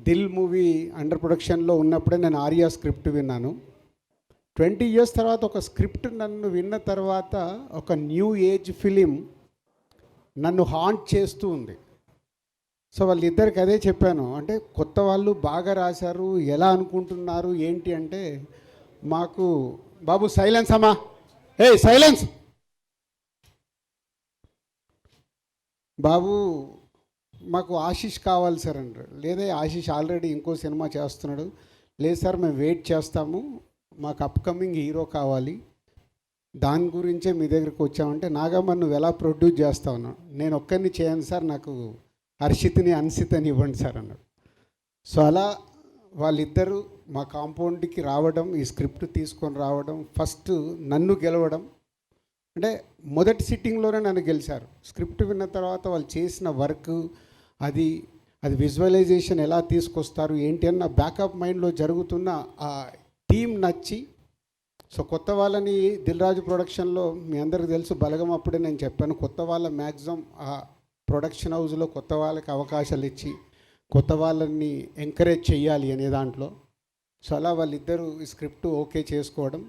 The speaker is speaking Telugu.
దిల్ మూవీ అండర్ ప్రొడక్షన్లో ఉన్నప్పుడే నేను ఆర్యా స్క్రిప్ట్ విన్నాను. 20 years తర్వాత ఒక స్క్రిప్ట్ నన్ను విన్న తర్వాత ఒక న్యూ ఏజ్ ఫిలిం నన్ను హాంట్ చేస్తూ ఉంది. సో వాళ్ళిద్దరికి అదే చెప్పాను, అంటే కొత్త వాళ్ళు బాగా రాశారు, ఎలా అనుకుంటున్నారు ఏంటి అంటే, మాకు బాబు సైలెన్స్ అమ్మా, సైలెన్స్ బాబు, మాకు ఆశీష్ కావాలి సార్ అంటారు. లేదా ఆశీష్ ఆల్రెడీ ఇంకో సినిమా చేస్తున్నాడు. లేదు సార్ మేము వెయిట్ చేస్తాము, మాకు అప్కమింగ్ హీరో కావాలి, దాని గురించే మీ దగ్గరికి వచ్చామంటే, నాగమ్మ నువ్వు ఎలా ప్రొడ్యూస్ చేస్తా ఉన్నావు, నేను ఒక్కరిని చేయను సార్, నాకు హర్షిత్ని అన్సితని ఇవ్వండి సార్ అన్నాడు. సో అలా వాళ్ళిద్దరూ మా కాంపౌండ్కి రావడం, ఈ స్క్రిప్ట్ తీసుకొని రావడం, ఫస్ట్ నన్ను గెలవడం, అంటే మొదటి సిట్టింగ్లోనే నన్ను గెలిచారు. స్క్రిప్ట్ విన్న తర్వాత వాళ్ళు చేసిన వర్క్, అది విజువలైజేషన్ ఎలా తీసుకొస్తారు ఏంటి అని నా బ్యాకప్ మైండ్లో జరుగుతున్న ఆ టీం నచ్చి, సో కొత్త వాళ్ళని దిల్ రాజు ప్రొడక్షన్లో మీ అందరికీ తెలుసు, బలగం అప్పుడే నేను చెప్పాను, కొత్త వాళ్ళ మ్యాక్సిమం ఆ ప్రొడక్షన్ హౌస్లో కొత్త వాళ్ళకి అవకాశాలు ఇచ్చి కొత్త వాళ్ళని ఎంకరేజ్ చేయాలి అనే దాంట్లో. సో అలా వాళ్ళిద్దరూ ఈ స్క్రిప్ట్ ఓకే చేసుకోవడం,